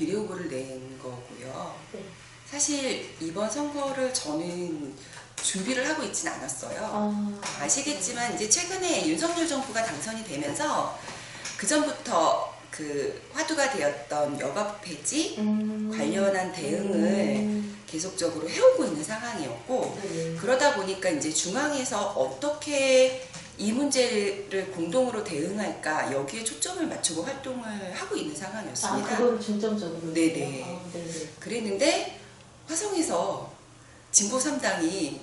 비례후보를 낸 거고요. 네. 사실 이번 선거를 저는 준비를 하고 있지는 않았어요. 아시겠지만 이제 최근에 윤석열 정부가 당선이 되면서 그 전부터 그 화두가 되었던 여가 폐지 관련한 대응을 계속적으로 해오고 있는 상황이었고, 그러다 보니까 이제 중앙에서 어떻게 이 문제를 공동으로 대응할까 여기에 초점을 맞추고 활동을 하고 있는 상황이었습니다. 그거를 중점적으로. 네네. 그랬는데 화성에서 진보 3당이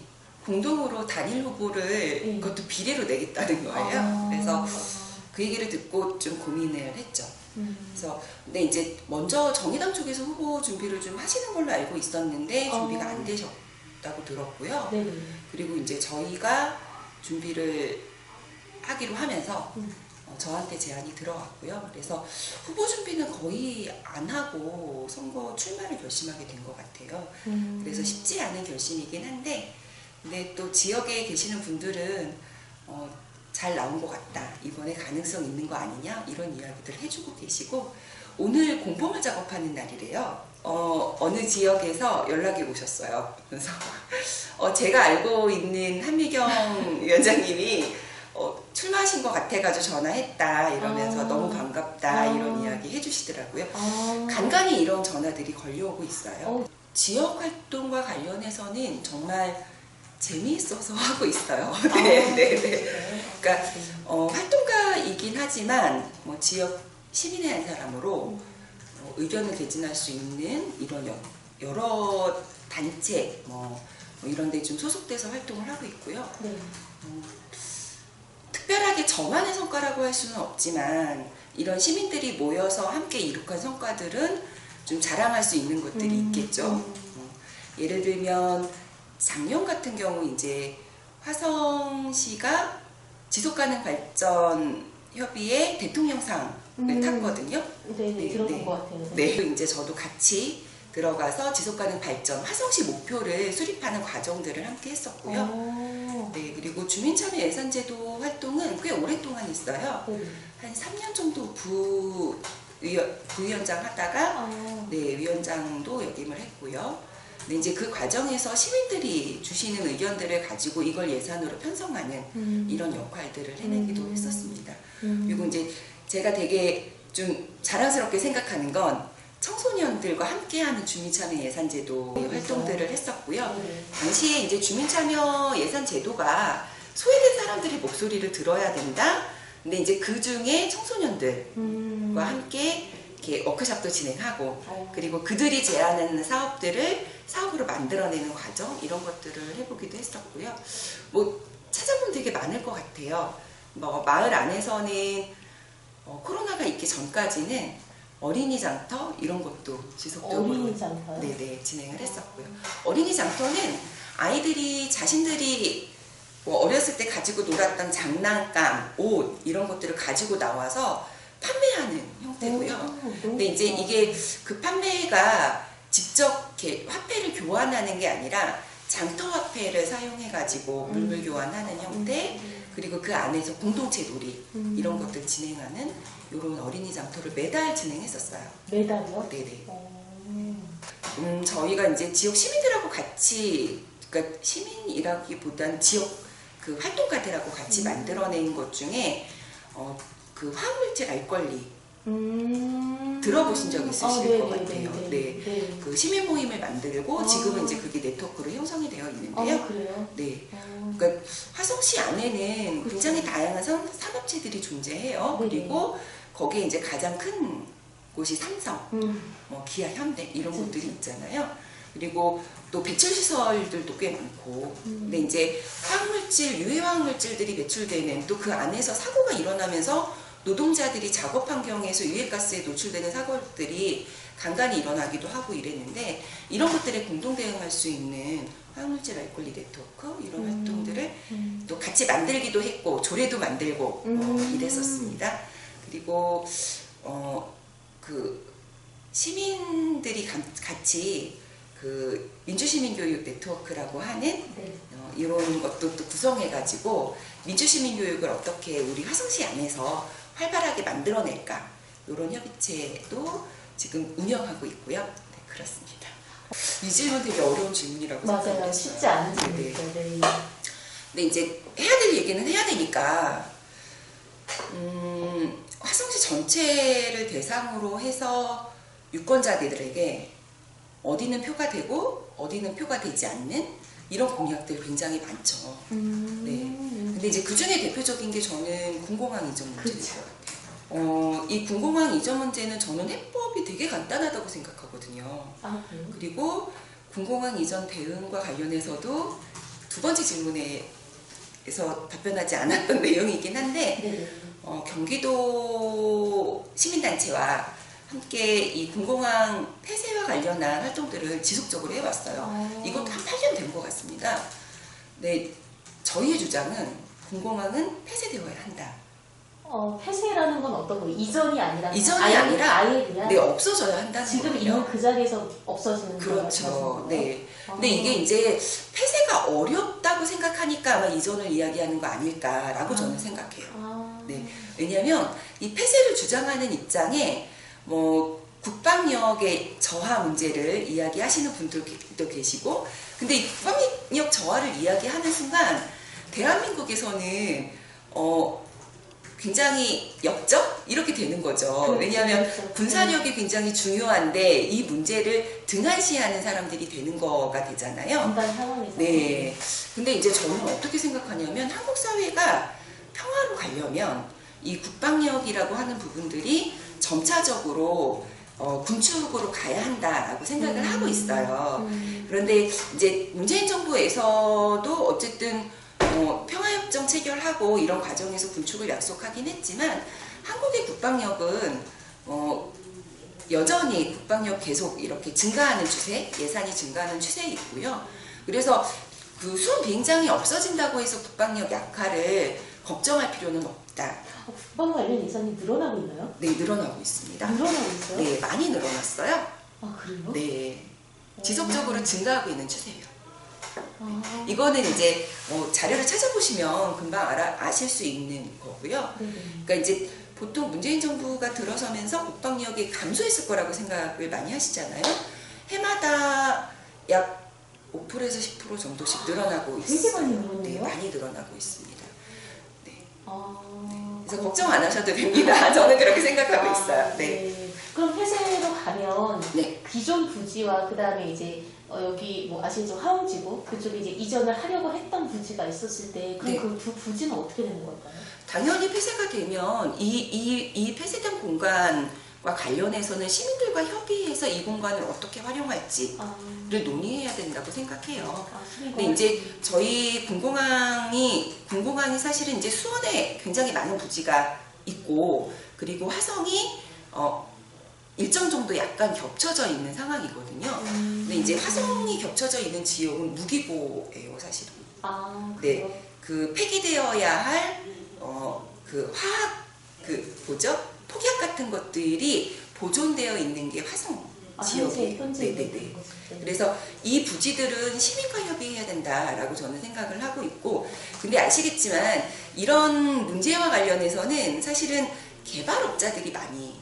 공동으로 단일 후보를 그것도 비례로 내겠다는 거예요. 그래서 그 얘기를 듣고 좀 고민을 했죠. 그래서 근데 이제 먼저 정의당 쪽에서 후보 준비를 좀 하시는 걸로 알고 있었는데 준비가 안 되셨다고 들었고요. 그리고 이제 저희가 준비를 하기로 하면서 저한테 제안이 들어왔고요. 그래서 후보 준비는 거의 안 하고 선거 출마를 결심하게 된 것 같아요. 그래서 쉽지 않은 결심이긴 한데, 근데 또 지역에 계시는 분들은 잘 나온 것 같다, 이번에 가능성 있는 거 아니냐, 이런 이야기들을 해주고 계시고, 오늘 공보물 작업하는 날이래요. 어느 지역에서 연락이 오셨어요. 그래서 제가 알고 있는 한미경 위원장님이 출마하신 것 같아가지고 전화했다 이러면서 너무 반갑다 이런 이야기 해주시더라고요. 간간히 이런 전화들이 걸려오고 있어요. 지역 활동과 관련해서는 정말 재미있어서 하고 있어요. 네네네. 그러니까 활동가이긴 하지만 뭐 지역 시민의 한 사람으로 의견을 개진할 수 있는 이런 여러 단체 뭐 이런 데 좀 소속돼서 활동을 하고 있고요. 특별하게 저만의 성과라고 할 수는 없지만 이런 시민들이 모여서 함께 이룩한 성과들은 좀 자랑할 수 있는 것들이 있겠죠. 예를 들면 작년 같은 경우 이제 화성시가 지속가능 발전 협의회 대통령상을 탔거든요. 네, 들어본 것 같아요. 네, 이제 저도 같이 들어가서 지속가능 발전 화성시 목표를 수립하는 과정들을 함께 했었고요. 네, 그리고 주민참여 예산제도 활동은 꽤 오랫동안 했어요. 한 3년 정도 부위원장 하다가 네, 위원장도 역임을 했고요. 근데 이제 그 과정에서 시민들이 주시는 의견들을 가지고 이걸 예산으로 편성하는 이런 역할들을 해내기도 했었습니다. 그리고 이제 제가 되게 좀 자랑스럽게 생각하는 건 청소년들과 함께하는 주민참여 예산제도 활동들을 했었고요. 당시에 이제 주민참여 예산제도가 소외된 사람들의 목소리를 들어야 된다. 근데 이제 그 중에 청소년들과 함께 이렇게 워크숍도 진행하고, 그리고 그들이 제안하는 사업들을 사업으로 만들어내는 과정, 이런 것들을 해보기도 했었고요. 뭐 찾아보면 되게 많을 것 같아요. 뭐 마을 안에서는 코로나가 있기 전까지는 어린이 장터 이런 것도 지속적으로 네네 진행을 했었고요. 어린이 장터는 아이들이 자신들이 뭐 어렸을 때 가지고 놀았던 장난감, 옷 이런 것들을 가지고 나와서 판매하는 형태고요. 근데 이제 이게 그 판매가 직접 이렇게 화폐를 교환하는 게 아니라 장터 화폐를 사용해 가지고 물물 교환하는 형태, 그리고 그 안에서 공동체 놀이 이런 것들 진행하는 이런 어린이 장터를 매달 진행했었어요. 매달요? 네네. 저희가 이제 지역 시민들하고 같이, 그러니까 시민이라기보다는 지역 그 활동가들하고 같이 만들어낸 것 중에 그 화학물질 알 권리 들어보신 적 있으실 것 같아요. 네. 그 시민 모임을 만들고 지금은 이제 그게 네트워크로 형성이 되어 있는데요. 그래요? 네. 그러니까 화성시 안에는 굉장히 다양한 산업체들이 존재해요. 그리고 거기에 이제 가장 큰 곳이 삼성, 뭐 기아, 현대 이런 곳들이 있잖아요. 그리고 또 배출 시설들도 꽤 많고, 근데 이제 화학물질, 유해 화학물질들이 배출되는 또 그 안에서 사고가 일어나면서 노동자들이 작업 환경에서 유해가스에 노출되는 사고들이 간간히 일어나기도 하고 이랬는데, 이런 것들에 공동 대응할 수 있는 화학물질 알 권리 네트워크 이런 활동들을 또 같이 만들기도 했고 조례도 만들고 이랬었습니다. 그리고 그 시민들이 같이 그 민주시민교육 네트워크라고 하는 이런 것도 또 구성해가지고 민주시민교육을 어떻게 우리 화성시 안에서 활발하게 만들어낼까, 이런 협의체도 지금 운영하고 있고요. 네, 그렇습니다. 이 질문 되게 어려운 질문이라고 맞아요. 생각했어요. 쉽지 않은 네. 질문이죠. 네. 근데 이제 해야 될 얘기는 해야 되니까 화성시 전체를 대상으로 해서 유권자들에게 어디는 표가 되고 어디는 표가 되지 않는 이런 공약들 굉장히 많죠. 네. 근데 이제 그 중에 대표적인 게 저는 군공항 이전 문제인 것 같아요. 이 군공항 이전 문제는 저는 해법이 되게 간단하다고 생각하거든요. 아, 그래요? 그리고 군공항 이전 대응과 관련해서도 두 번째 질문에서 답변하지 않았던 내용이긴 한데 네네. 경기도 시민단체와 함께 이 군공항 폐쇄와 관련한 활동들을 지속적으로 해왔어요. 이것도 한 8년 된 것 같습니다. 네, 저희의 주장은 군공항은 폐쇄되어야 한다. 폐쇄라는 건 어떤 거예요? 이전이 아니라 이전이 아예, 아니라 아예 그냥 네, 없어져야 한다는 지금 거예요. 있는 그 자리에서 없어지는 그렇죠. 네. 아. 근데 이게 이제 폐쇄가 어렵다고 생각하니까 아마 이전을 이야기하는 거 아닐까라고 저는 생각해요. 아. 네. 왜냐하면 이 폐쇄를 주장하는 입장에 뭐 국방력의 저하 문제를 이야기하시는 분들도 계시고, 근데 이 국방력 저하를 이야기하는 순간 대한민국에서는 굉장히 역적? 이렇게 되는 거죠. 그렇죠, 왜냐하면 그렇죠. 군사력이 굉장히 중요한데 이 문제를 등한시하는 사람들이 되는 거가 되잖아요. 분단 상황에서. 네. 근데 이제 저는 어떻게 생각하냐면 한국 사회가 평화로 가려면 이 국방력이라고 하는 부분들이 점차적으로 군축으로 가야 한다라고 생각을 하고 있어요. 그런데 이제 문재인 정부에서도 어쨌든 평화협정 체결하고 이런 과정에서 군축을 약속하긴 했지만 한국의 국방력은 여전히 국방력 계속 이렇게 증가하는 추세, 예산이 증가하는 추세에 있고요. 그래서 그 수원 비행장이 없어진다고 해서 국방력 약화를 걱정할 필요는 없다. 국방 관련 예산이 늘어나고 있나요? 네, 늘어나고 있습니다. 늘어나고 있어요? 네, 많이 늘어났어요. 아, 그래요? 네, 지속적으로 증가하고 있는 추세예요. 아. 이거는 이제 자료를 찾아보시면 금방 아실 수 있는 거고요. 네네. 그러니까 이제 보통 문재인 정부가 들어서면서 국방력이 감소했을 거라고 생각을 많이 하시잖아요. 해마다 약 5%에서 10% 정도씩 늘어나고 되게 있어요. 많이 늘었네요. 네, 많이 늘어나고 있습니다. 네. 그래서 그렇구나. 걱정 안 하셔도 됩니다. 저는 그렇게 생각하고 있어요. 네. 네. 그럼 폐쇄로 가면 네. 기존 부지와 그 다음에 이제 여기 뭐 아시죠? 화웅지구 그쪽에 이제 이전을 하려고 했던 부지가 있었을 때 그럼 네. 그 두 부지는 어떻게 되는 걸까요? 당연히 폐쇄가 되면 이 폐쇄된 공간과 관련해서는 시민들과 협의해서 이 공간을 어떻게 활용할지를 논의해야 된다고 생각해요. 근데 이제 저희 군공항이 사실은 이제 수원에 굉장히 많은 부지가 있고 그리고 화성이 일정 정도 약간 겹쳐져 있는 상황이거든요. 근데 이제 화성이 겹쳐져 있는 지역은 무기고예요, 사실은. 그래요? 네, 그 폐기되어야 할 그 화학 폭약 같은 것들이 보존되어 있는 게 화성 지역이에요. 네네네. 그래서 이 부지들은 시민과 협의해야 된다라고 저는 생각을 하고 있고, 근데 아시겠지만 이런 문제와 관련해서는 사실은 개발업자들이 많이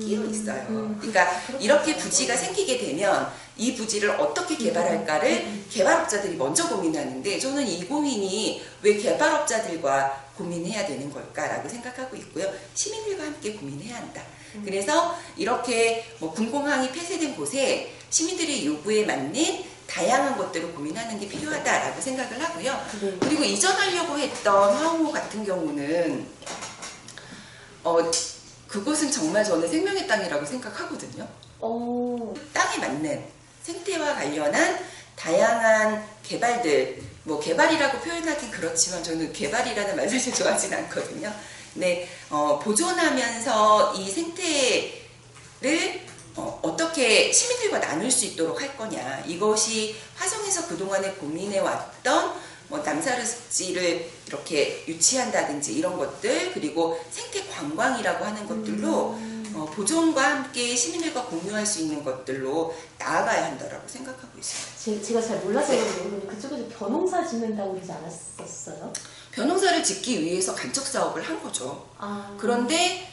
끼어 있어요. 그러니까 이렇게 부지가 생기게 되면 이 부지를 어떻게 개발할까를 개발업자들이 먼저 고민하는데 저는 이 고민이 왜 개발업자들과 고민해야 되는 걸까라고 생각하고 있고요. 시민들과 함께 고민해야 한다. 그래서 이렇게 뭐 군공항이 폐쇄된 곳에 시민들의 요구에 맞는 다양한 것들을 고민하는 게 필요하다라고 생각을 하고요. 그리고 이전하려고 했던 화홍호 같은 경우는 그곳은 정말 저는 생명의 땅이라고 생각하거든요. 땅에 맞는 생태와 관련한 다양한 개발들, 뭐 개발이라고 표현하긴 그렇지만 저는 개발이라는 말 사실 좋아하진 않거든요. 네, 보존하면서 이 생태를 어떻게 시민들과 나눌 수 있도록 할 거냐. 이것이 화성에서 그동안에 고민해왔던 뭐 남사르 습지를 이렇게 유치한다든지 이런 것들, 그리고 생태 관광이라고 하는 것들로 보존과 함께 시민들과 공유할 수 있는 것들로 나아가야 한다라고 생각하고 있습니다. 제가 잘 몰라서 그런데 그쪽에서 벼농사 짓는다고 그러지 않았었어요? 벼농사를 짓기 위해서 간척 사업을 한 거죠. 그런데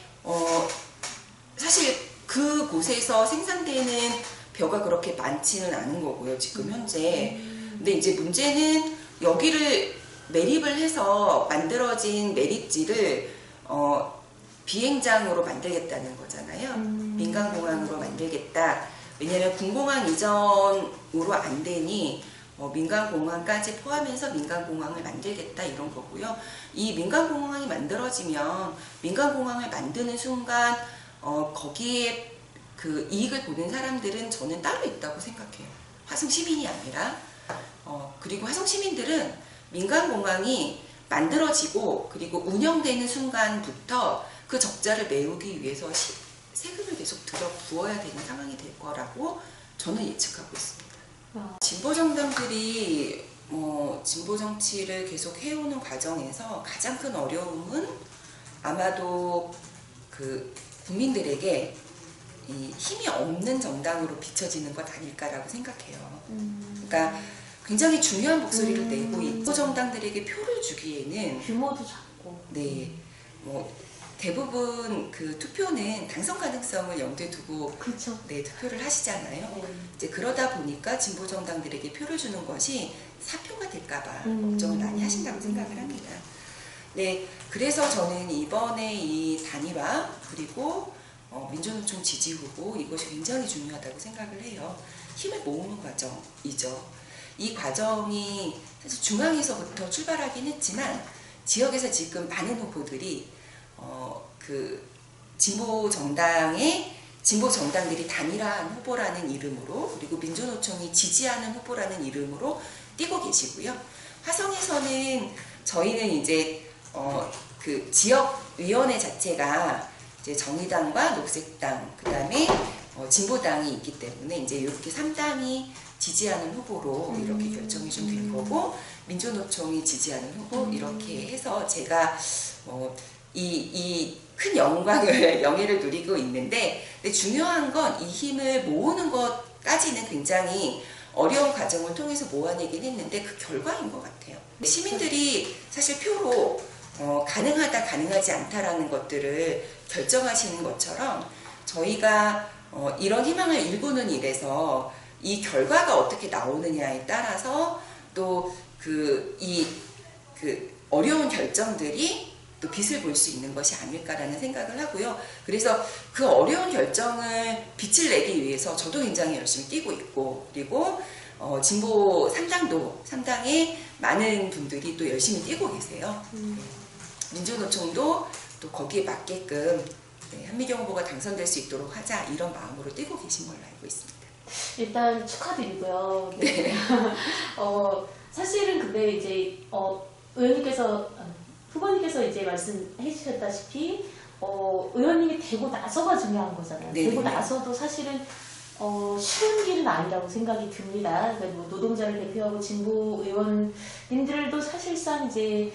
사실 그 그곳에서 생산되는 벼가 그렇게 많지는 않은 거고요, 지금 현재. 근데 이제 문제는 여기를 매립을 해서 만들어진 매립지를 비행장으로 만들겠다는 거잖아요. 민간공항으로 만들겠다. 왜냐하면 군공항 이전으로 안 되니 민간공항까지 포함해서 민간공항을 만들겠다 이런 거고요. 이 민간공항이 만들어지면 민간공항을 만드는 순간 거기에 그 이익을 보는 사람들은 저는 따로 있다고 생각해요. 화성 시민이 아니라. 그리고 화성 시민들은 민간공항이 만들어지고 그리고 운영되는 순간부터 그 적자를 메우기 위해서 세금을 계속 들어 부어야 되는 상황이 될 거라고 저는 예측하고 있습니다. 진보 정당들이 진보 정치를 계속 해오는 과정에서 가장 큰 어려움은 아마도 그 국민들에게 이 힘이 없는 정당으로 비춰지는 것 아닐까라고 생각해요. 그러니까 굉장히 중요한 목소리를 내고 있고 정당들에게 표를 주기에는 규모도 작고. 네, 대부분 그 투표는 당선 가능성을 염두에 두고 그렇죠. 네, 투표를 하시잖아요. 네. 이제 그러다 보니까 진보 정당들에게 표를 주는 것이 사표가 될까봐 걱정을 많이 하신다고 생각을 합니다. 네, 그래서 저는 이번에 이 단일화 그리고 민주노총 지지 후보 이것이 굉장히 중요하다고 생각을 해요. 힘을 모으는 과정이죠. 이 과정이 사실 중앙에서부터 출발하긴 했지만 지역에서 지금 많은 후보들이 그 진보 정당들이 단일화한 후보라는 이름으로 그리고 민주노총이 지지하는 후보라는 이름으로 뛰고 계시고요. 화성에서는 저희는 이제 그 지역위원회 자체가 이제 정의당과 녹색당 그다음에 진보당이 있기 때문에 이제 이렇게 3당이 지지하는 후보로 이렇게 결정이 좀 된 거고 민주노총이 지지하는 후보 이렇게 해서 제가 이 큰 영예를 누리고 있는데 근데 중요한 건 이 힘을 모으는 것까지는 굉장히 어려운 과정을 통해서 모아내긴 했는데 그 결과인 것 같아요. 시민들이 사실 표로 가능하다 가능하지 않다라는 것들을 결정하시는 것처럼 저희가 이런 희망을 일구는 일에서 이 결과가 어떻게 나오느냐에 따라서 또 그 어려운 결정들이 또 빛을 볼 수 있는 것이 아닐까라는 생각을 하고요. 그래서 그 어려운 결정을 빛을 내기 위해서 저도 굉장히 열심히 뛰고 있고 그리고 진보 3당에 많은 분들이 또 열심히 뛰고 계세요. 민주노총도 또 거기에 맞게끔 한미경 후보가 당선될 수 있도록 하자 이런 마음으로 뛰고 계신 걸로 알고 있습니다. 일단 축하드리고요. 네. 사실은 근데 이제 후보님께서 이제 말씀해 주셨다시피 의원님이 되고 나서가 중요한 거잖아요. 네네. 되고 나서도 사실은 쉬운 길은 아니라고 생각이 듭니다. 그러니까 뭐 노동자를 대표하고 진보 의원님들도 사실상 이제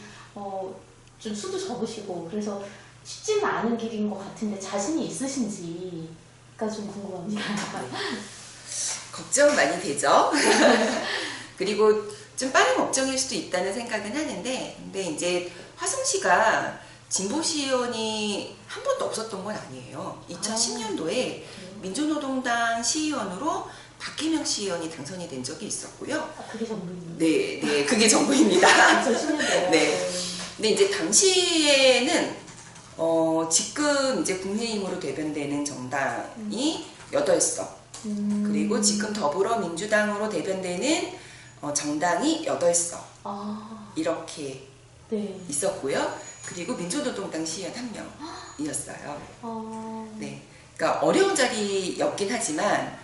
좀 수도 적으시고 그래서 쉽지는 않은 길인 것 같은데 자신이 있으신지가 좀 궁금합니다. 걱정 많이 되죠. 그리고 좀 빠른 걱정일 수도 있다는 생각은 하는데 근데 이제 화성시가 진보시의원이 한 번도 없었던 건 아니에요. 2010년도에 민주노동당 시의원으로 박혜명 시의원이 당선이 된 적이 있었고요. 그게 전부입니다. 네, 그게 전부입니다. 2010년도에. 네. 근데 이제 당시에는 지금 이제 국민의힘으로 대변되는 정당이 8석 그리고 지금 더불어민주당으로 대변되는 정당이 8석 이렇게 네. 있었고요. 그리고 민주노동당 시의원 1명이었어요. 네, 그러니까 어려운 자리였긴 하지만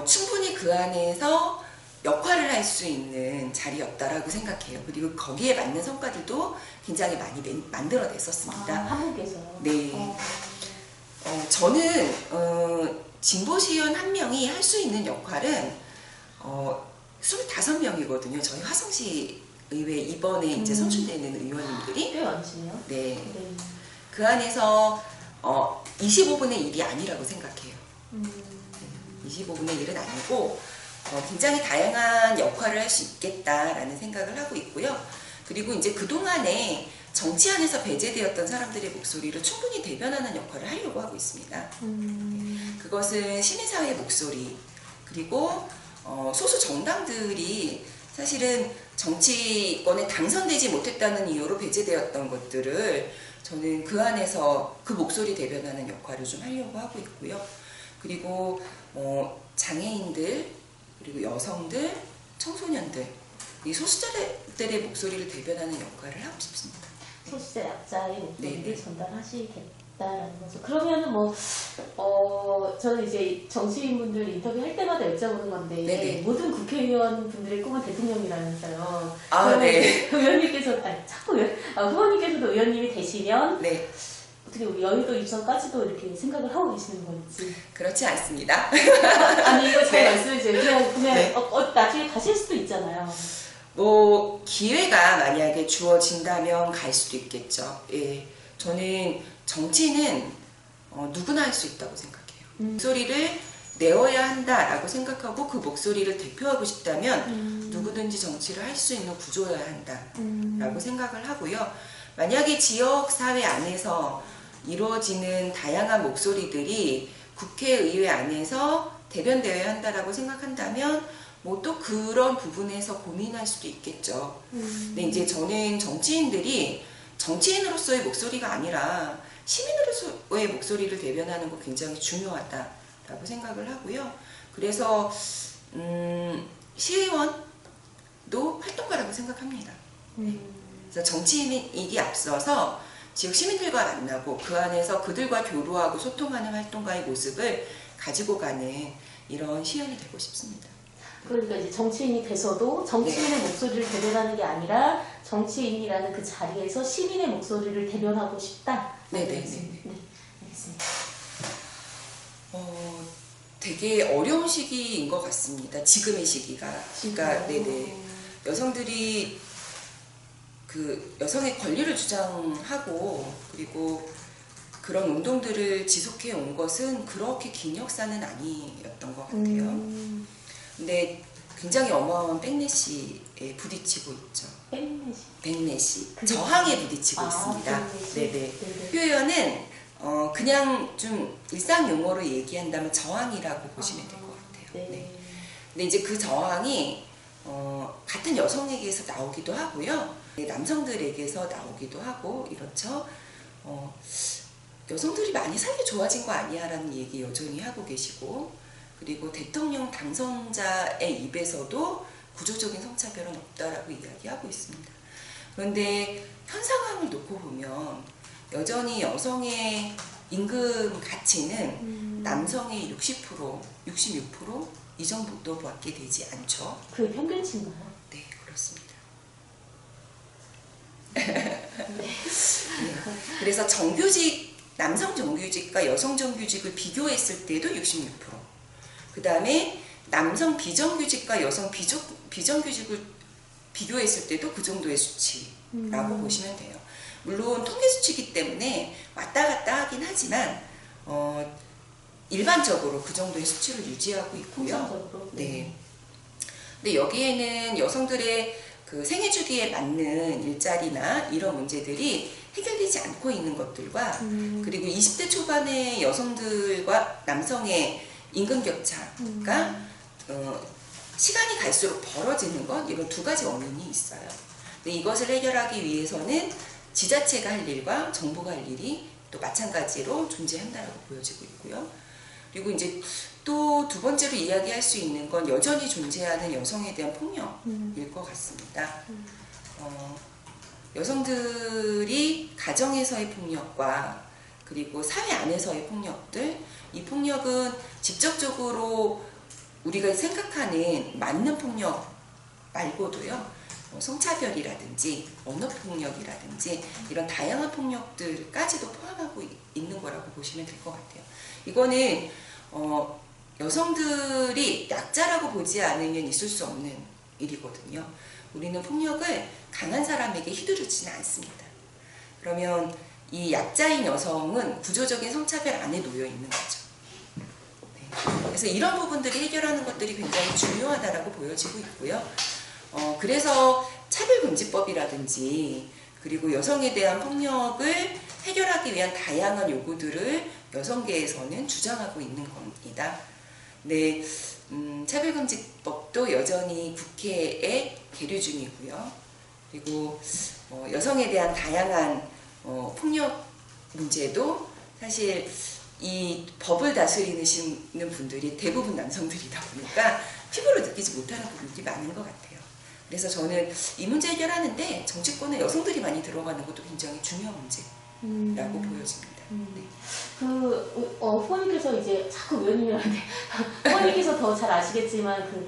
충분히 그 안에서 역할을 할 수 있는 자리였다라고 생각해요. 그리고 거기에 맞는 성과들도 굉장히 많이 만들어냈었습니다. 한국에서요? 네. 저는 진보시의원 1명이 할 수 있는 역할은 25명이거든요. 저희 화성시 의회 이번에 이제 선출되는 의원님들이 꽤 많으시네요. 네. 네. 그 안에서 25분의 1이 아니라고 생각해요. 25분의 1은 아니고 굉장히 다양한 역할을 할 수 있겠다라는 생각을 하고 있고요. 그리고 이제 그동안에 정치 안에서 배제되었던 사람들의 목소리를 충분히 대변하는 역할을 하려고 하고 있습니다. 그것은 시민사회의 목소리, 그리고 소수 정당들이 사실은 정치권에 당선되지 못했다는 이유로 배제되었던 것들을 저는 그 안에서 그 목소리 대변하는 역할을 좀 하려고 하고 있고요. 그리고 장애인들, 그리고 여성들, 청소년들, 이 소수자들의 목소리를 대변하는 역할을 하고 싶습니다. 소수자 약자의 목소리를 네네. 전달하시겠다라는 거죠. 그러면은 저는 이제 정치인분들 인터뷰할 때마다 여쭤보는 건데 네네. 모든 국회의원 분들의 꿈은 대통령이라면서요. 아, 그러면 네. 의원님께서 후보님께서도 의원님이 되시면 네, 어떻게 우리 여의도 입성까지도 이렇게 생각을 하고 계시는 건지. 그렇지 않습니다. 아니 이거 잘 네. 말씀해 주세요. 그냥 네. 나중에 가실 수도 있잖아요. 기회가 만약에 주어진다면 갈 수도 있겠죠. 예, 저는 정치는 누구나 할 수 있다고 생각해요. 목소리를 내어야 한다라고 생각하고 그 목소리를 대표하고 싶다면 누구든지 정치를 할 수 있는 구조여야 한다라고 생각을 하고요. 만약에 지역사회 안에서 이루어지는 다양한 목소리들이 국회의회 안에서 대변되어야 한다라고 생각한다면 또 그런 부분에서 고민할 수도 있겠죠. 근데 이제 저는 정치인들이 정치인으로서의 목소리가 아니라 시민으로서의 목소리를 대변하는 거 굉장히 중요하다라고 생각을 하고요. 그래서 시의원도 활동가라고 생각합니다. 그래서 정치인이기 앞서서 지역 시민들과 만나고 그 안에서 그들과 교류하고 소통하는 활동가의 모습을 가지고 가는 이런 시의원이 되고 싶습니다. 그러니까 이제 정치인이 돼서도 정치인의 목소리를 대변하는 게 아니라 정치인이라는 그 자리에서 시민의 목소리를 대변하고 싶다. 네네. 네, 알겠습니다. 되게 어려운 시기인 것 같습니다. 지금의 시기가. 그러니까 네네. 여성들이 그 여성의 권리를 주장하고 그리고 그런 운동들을 지속해 온 것은 그렇게 긴 역사는 아니었던 것 같아요. 근데 굉장히 어마어마한 백래시에 부딪히고 있죠. 백래시. 저항에 부딪히고 있습니다. 네네. 표현은 그냥 좀 일상 용어로 얘기한다면 저항이라고 보시면 될 것 같아요. 네. 근데 이제 그 저항이 같은 여성에게서 나오기도 하고요. 남성들에게서 나오기도 하고 이렇죠. 여성들이 많이 살기 좋아진 거 아니야라는 얘기 여전히 하고 계시고, 그리고 대통령 당선자의 입에서도 구조적인 성차별은 없다라고 이야기하고 있습니다. 그런데 현 상황을 놓고 보면 여전히 여성의 임금 가치는 남성의 60%, 66% 이 정도밖에 되지 않죠. 그게 평균치인가요? 네, 그렇습니다. 그래서 정규직, 남성 정규직과 여성 정규직을 비교했을 때도 66%. 그 다음에 남성 비정규직과 여성 비정규직을 비교했을 때도 그 정도의 수치라고 보시면 돼요. 물론 통계 수치이기 때문에 왔다 갔다 하긴 하지만 일반적으로 그 정도의 수치를 유지하고 있고요. 통상적으로. 네. 근데 여기에는 여성들의 그 생애 주기에 맞는 일자리나 이런 문제들이 해결되지 않고 있는 것들과 그리고 20대 초반의 여성들과 남성의 임금 격차가 시간이 갈수록 벌어지는 것, 이런 두 가지 원인이 있어요. 근데 이것을 해결하기 위해서는 지자체가 할 일과 정부가 할 일이 또 마찬가지로 존재한다고 보여지고 있고요. 그리고 이제 또 두 번째로 이야기할 수 있는 건 여전히 존재하는 여성에 대한 폭력일 것 같습니다. 여성들이 가정에서의 폭력과 그리고 사회 안에서의 폭력들, 이 폭력은 직접적으로 우리가 생각하는 맞는 폭력 말고도요, 성차별이라든지 언어폭력이라든지 이런 다양한 폭력들까지도 포함하고 있는 거라고 보시면 될 것 같아요. 이거는 여성들이 약자라고 보지 않으면 있을 수 없는 일이거든요. 우리는 폭력을 강한 사람에게 휘두르지는 않습니다. 그러면 이 약자인 여성은 구조적인 성차별 안에 놓여 있는 거죠. 네. 그래서 이런 부분들이 해결하는 것들이 굉장히 중요하다라고 보여지고 있고요. 그래서 차별금지법이라든지 그리고 여성에 대한 폭력을 해결하기 위한 다양한 요구들을 여성계에서는 주장하고 있는 겁니다. 네, 차별금지법도 여전히 국회에 계류 중이고요. 그리고 여성에 대한 다양한 폭력 문제도 사실 이 법을 다스리는 분들이 대부분 남성들이다 보니까 피부로 느끼지 못하는 부분들이 많은 것 같아요. 그래서 저는 이 문제 해결하는데 정치권에 여성들이 많이 들어가는 것도 굉장히 중요한 문제라고 보여집니다. 네. 후원님께서 이제 자꾸 의원님이라는데 후원님께서 더 잘 아시겠지만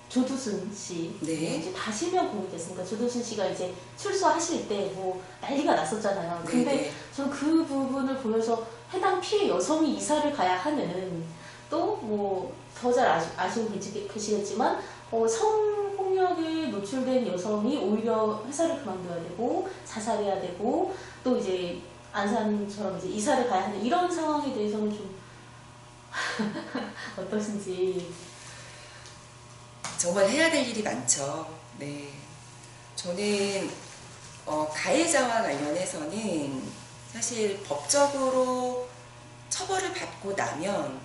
조두순 씨 네. 이제 다 실명 공개됐으니까 조두순 씨가 이제 출소하실 때 뭐 난리가 났었잖아요. 근데 네네. 저는 그 부분을 보면서 해당 피해 여성이 이사를 가야 하는 또 뭐 더 잘 아시고 계시겠지만 성폭력에 노출된 여성이 오히려 회사를 그만둬야 되고 자살해야 되고 또 이제 안산처럼 이제 이사를 가야 하는 이런 상황에 대해서는 좀 어떠신지. 정말 해야 될 일이 많죠. 네. 저는 가해자와 관련해서는 사실 법적으로 처벌을 받고 나면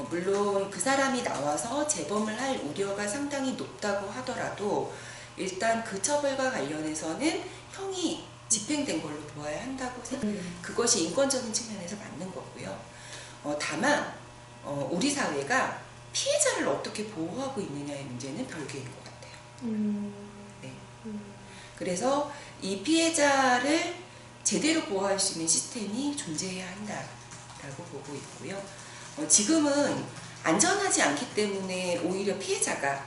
물론 그 사람이 나와서 재범을 할 우려가 상당히 높다고 하더라도 일단 그 처벌과 관련해서는 형이 집행된 걸로 보아야 한다고 생각합니다. 그것이 인권적인 측면에서 맞는 거고요. 다만 우리 사회가 피해자를 어떻게 보호하고 있느냐의 문제는 별개인 것 같아요. 네. 그래서 이 피해자를 제대로 보호할 수 있는 시스템이 존재해야 한다라고 보고 있고요. 지금은 안전하지 않기 때문에 오히려 피해자가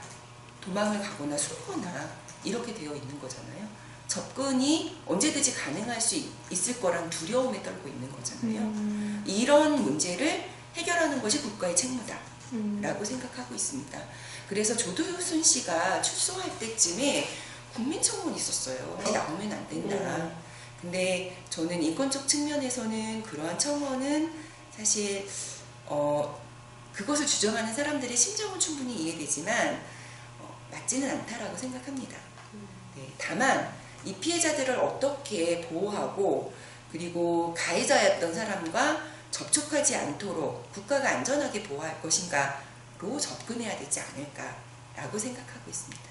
도망을 가거나 숨거나 이렇게 되어 있는 거잖아요. 접근이 언제든지 가능할 수 있을 거란 두려움에 떨고 있는 거잖아요. 이런 문제를 해결하는 것이 국가의 책무다라고 생각하고 있습니다. 그래서 조두순 씨가 출소할 때쯤에 국민청원이 있었어요. 나오면 안 된다. 근데 저는 인권적 측면에서는 그러한 청원은 사실 그것을 주장하는 사람들의 심정은 충분히 이해되지만 맞지는 않다라고 생각합니다. 네, 다만 이 피해자들을 어떻게 보호하고 그리고 가해자였던 사람과 접촉하지 않도록 국가가 안전하게 보호할 것인가로 접근해야 되지 않을까라고 생각하고 있습니다.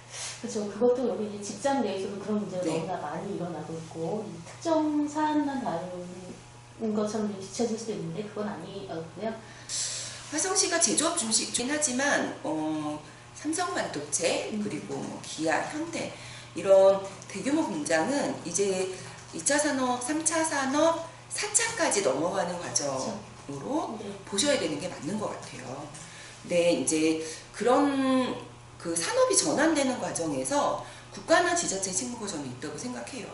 그렇죠. 그것도 여기 이제 직장 내에서도 그런 문제가 네. 너무나 많이 일어나고 있고 특정 사안만 다루는 것처럼 비춰질 수도 있는데 그건 아니었고요. 화성시가 제조업 중심이긴 하지만 삼성반도체 그리고 기아, 현대 이런 대규모 공장은 이제 2차 산업, 3차 산업, 4차까지 넘어가는 과정으로 네. 보셔야 되는 게 맞는 것 같아요. 근데 이제 그런 그 산업이 전환되는 과정에서 국가나 지자체 책무가 저는 있다고 생각해요.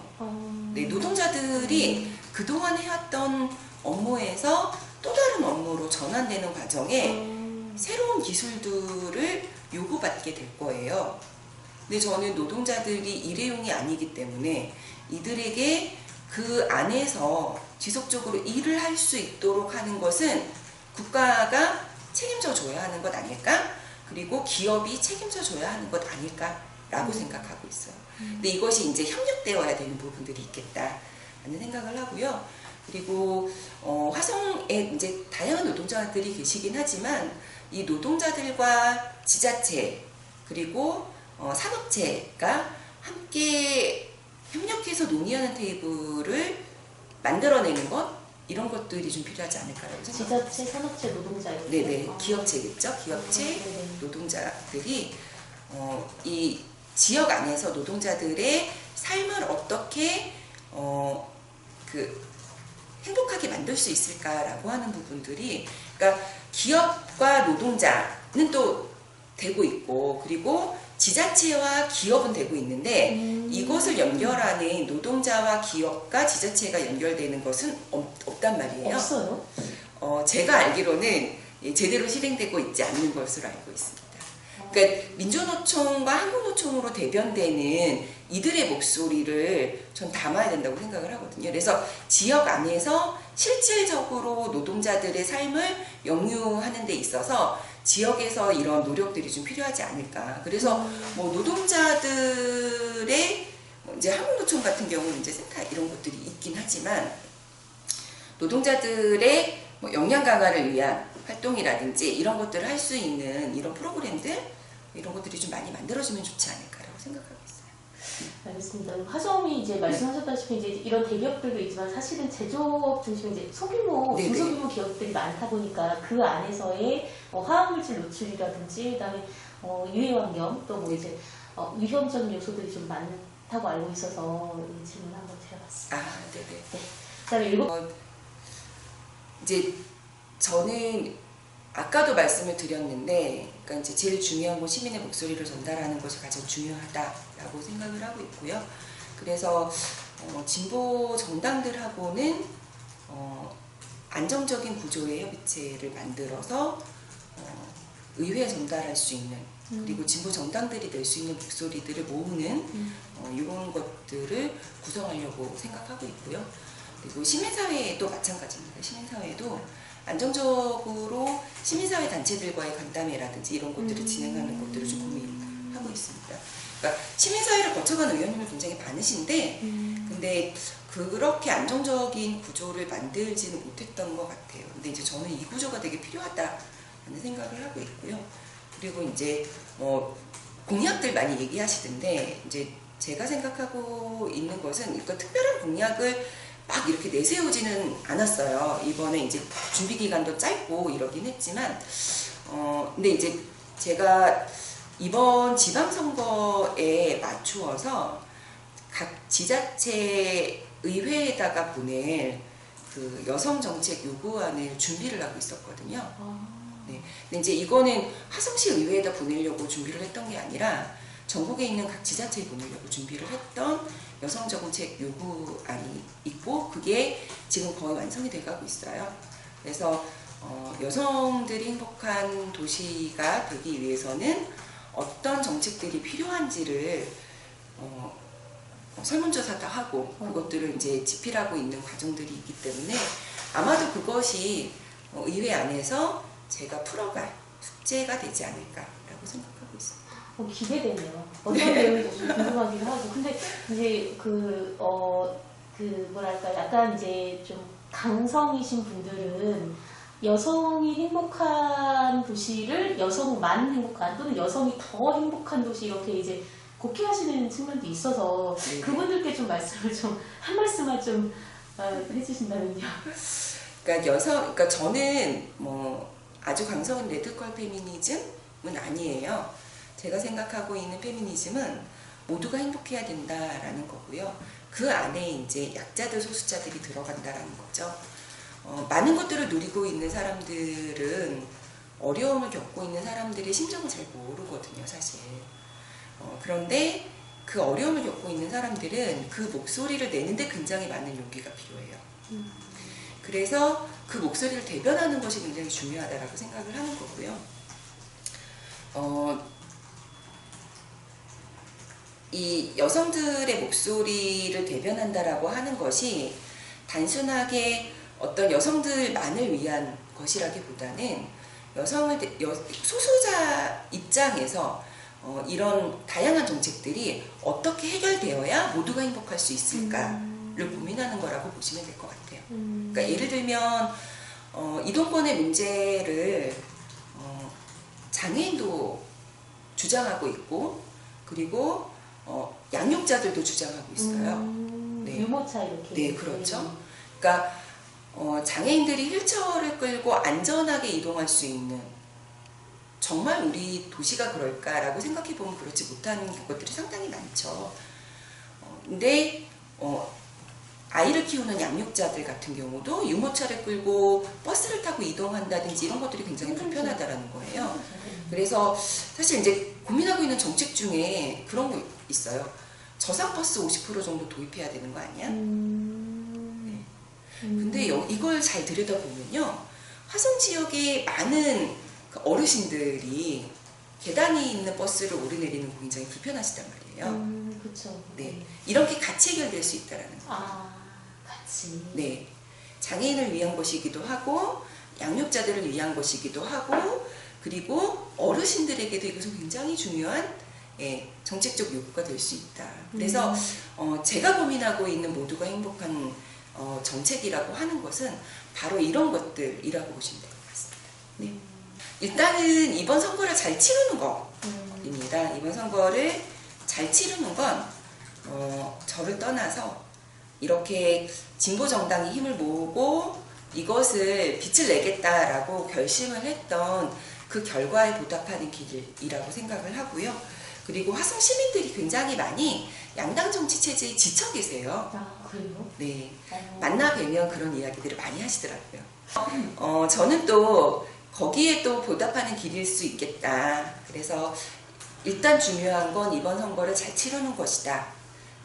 네, 노동자들이 그동안 해왔던 업무에서 또 다른 업무로 전환되는 과정에 새로운 기술들을 요구받게 될 거예요. 근데 저는 노동자들이 일회용이 아니기 때문에 이들에게 그 안에서 지속적으로 일을 할 수 있도록 하는 것은 국가가 책임져 줘야 하는 것 아닐까? 그리고 기업이 책임져 줘야 하는 것 아닐까라고 생각하고 있어요. 근데 이것이 이제 협력되어야 되는 부분들이 있겠다라는 생각을 하고요. 그리고 화성에 이제 다양한 노동자들이 계시긴 하지만 이 노동자들과 지자체 그리고 산업체가 함께 협력해서 논의하는 테이블을 만들어내는 것 이런 것들이 좀 필요하지 않을까라고 생각합니다. 지자체, 산업체, 노동자요. 네네, 기업체겠죠. 기업체 노동자들이 이 지역 안에서 노동자들의 삶을 어떻게 행복하게 만들 수 있을까라고 하는 부분들이, 그러니까 기업과 노동자는 또 되고 있고 그리고 지자체와 기업은 되고 있는데 이것을 연결하는 노동자와 기업과 지자체가 연결되는 것은 없단 말이에요. 없어요? 제가 알기로는 제대로 실행되고 있지 않는 것으로 알고 있습니다. 그러니까 민주노총과 한국노총으로 대변되는 이들의 목소리를 전 담아야 된다고 생각을 하거든요. 그래서 지역 안에서 실질적으로 노동자들의 삶을 영유하는 데 있어서 지역에서 이런 노력들이 좀 필요하지 않을까. 그래서 뭐 노동자들의 이제 한국노총 같은 경우는 이제 센터 이런 것들이 있긴 하지만 노동자들의 뭐 역량 강화를 위한 활동이라든지 이런 것들을 할 수 있는 이런 프로그램들 이런 것들이 좀 많이 만들어지면 좋지 않을까라고 생각하고 있어요. 알겠습니다. 화성이 이제 말씀하셨다시피 이제 이런 대기업들도 있지만 사실은 제조업 중심 이제 소규모, 네네. 중소규모 기업들이 많다 보니까 그 안에서의 화학물질 노출이라든지 그다음에 유해 환경 또 뭐 이제 위험적인 요소들이 좀 많다고 알고 있어서 이 질문 한번 드려봤습니다. 아, 네네. 네. 그다음에 일곱 이제 저는 아까도 말씀을 드렸는데, 그러니까 이제 제일 중요한 건 시민의 목소리를 전달하는 것이 가장 중요하다라고 생각을 하고 있고요. 그래서 진보 정당들하고는 안정적인 구조의 협의체를 만들어서 의회에 전달할 수 있는 그리고 진보 정당들이 낼 수 있는 목소리들을 모으는 이런 것들을 구성하려고 생각하고 있고요. 그리고 시민사회도 마찬가지입니다. 시민사회도 안정적으로 시민사회 단체들과의 간담회라든지 이런 것들을 진행하는 것들을 좀 고민하고 있습니다. 그러니까 시민사회를 거쳐간 의원님이 굉장히 많으신데 근데 그렇게 안정적인 구조를 만들지는 못했던 것 같아요. 근데 이제 저는 이 구조가 되게 필요하다는 생각을 하고 있고요. 그리고 이제 공약들 많이 얘기하시던데 이제 제가 생각하고 있는 것은 그러니까 특별한 공약을 막 이렇게 내세우지는 않았어요. 이번에 이제 준비 기간도 짧고 이러긴 했지만 근데 이제 제가 이번 지방선거에 맞추어서 각 지자체 의회에다가 보낼 그 여성정책 요구안을 준비를 하고 있었거든요. 네. 근데 이제 이거는 화성시 의회에다 보내려고 준비를 했던 게 아니라 전국에 있는 각 지자체에 보내려고 준비를 했던 여성정책 요구안이 있고 그게 지금 거의 완성이 돼가고 있어요. 그래서 여성들이 행복한 도시가 되기 위해서는 어떤 정책들이 필요한지를 설문조사도 하고 그것들을 이제 집필하고 있는 과정들이 있기 때문에 아마도 그것이 의회 안에서 제가 풀어갈 숙제가 되지 않을까라고 생각하고 있습니다. 기대되네요. 어떤 내용인지 좀 궁금하기도 하고. 근데 이제 뭐랄까, 약간 이제 좀 강성이신 분들은 여성이 행복한 도시를 여성만 행복한 또는 여성이 더 행복한 도시 이렇게 이제 곡해하시는 측면도 있어서 네네. 그분들께 좀 말씀을 좀, 한 말씀만 좀 해주신다면요. 그러니까 저는 뭐 아주 강성인 레드컬 페미니즘은 아니에요. 제가 생각하고 있는 페미니즘은 모두가 행복해야 된다라는 거고요. 그 안에 이제 약자들, 소수자들이 들어간다라는 거죠. 많은 것들을 누리고 있는 사람들은 어려움을 겪고 있는 사람들의 심정을 잘 모르거든요, 사실. 그런데 그 어려움을 겪고 있는 사람들은 그 목소리를 내는데 굉장히 많은 용기가 필요해요. 그래서 그 목소리를 대변하는 것이 굉장히 중요하다라고 생각을 하는 거고요. 이 여성들의 목소리를 대변한다라고 하는 것이 단순하게 어떤 여성들만을 위한 것이라기보다는 소수자 입장에서 이런 다양한 정책들이 어떻게 해결되어야 모두가 행복할 수 있을까를 고민하는 거라고 보시면 될 것 같아요. 그러니까 예를 들면 이동권의 문제를 장애인도 주장하고 있고 그리고 양육자들도 주장하고 있어요. 네. 유모차 이렇게. 네, 그렇죠. 그러니까 장애인들이 휠체어를 끌고 안전하게 이동할 수 있는 정말 우리 도시가 그럴까라고 생각해 보면 그렇지 못한 것들이 상당히 많죠. 근데 아이를 키우는 양육자들 같은 경우도 유모차를 끌고 버스를 타고 이동한다든지 이런 것들이 굉장히 불편하다라는 거예요. 그래서 사실 이제 고민하고 있는 정책 중에 그런 거 있어요. 저상버스 50% 정도 도입해야 되는 거 아니야? 네. 근데 이걸 잘 들여다보면요. 화성 지역에 많은 어르신들이 계단이 있는 버스를 오르내리는 거 굉장히 불편하시단 말이에요. 그렇죠. 네. 이렇게 같이 해결될 수 있다는 거예요. 같이. 네. 장애인을 위한 것이기도 하고 양육자들을 위한 것이기도 하고 그리고 어르신들에게도 이것은 굉장히 중요한 예, 정책적 요구가 될 수 있다. 그래서 제가 고민하고 있는 모두가 행복한 정책이라고 하는 것은 바로 이런 것들이라고 보시면 될 것 같습니다. 네. 일단은 이번 선거를 잘 치르는 거입니다. 이번 선거를 잘 치르는 건 저를 떠나서 이렇게 진보 정당이 힘을 모으고 이것을 빛을 내겠다라고 결심을 했던 그 결과에 보답하는 길이라고 생각을 하고요. 그리고 화성 시민들이 굉장히 많이 양당 정치 체제에 지쳐 계세요. 아, 그래요? 네, 만나 뵈면 그런 이야기들을 많이 하시더라고요. 저는 또 거기에 또 보답하는 길일 수 있겠다. 그래서 일단 중요한 건 이번 선거를 잘 치르는 것이다.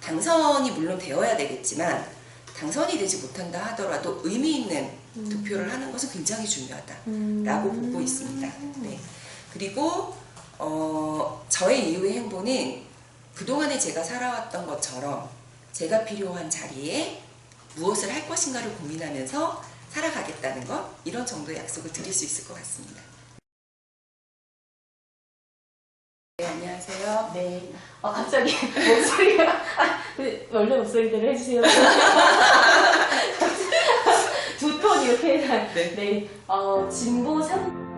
당선이 물론 되어야 되겠지만 당선이 되지 못한다 하더라도 의미 있는 득표를 하는 것은 굉장히 중요하다라고 보고 있습니다. 네. 그리고 저의 이후의 행보는 그동안에 제가 살아왔던 것처럼 제가 필요한 자리에 무엇을 할 것인가를 고민하면서 살아가겠다는 것, 이런 정도의 약속을 드릴 수 있을 것 같습니다. 네, 안녕하세요. 네. 갑자기 목소리가 원래 목소리대로 해주세요. 두 톤 이렇게. 네. 네. 진보 3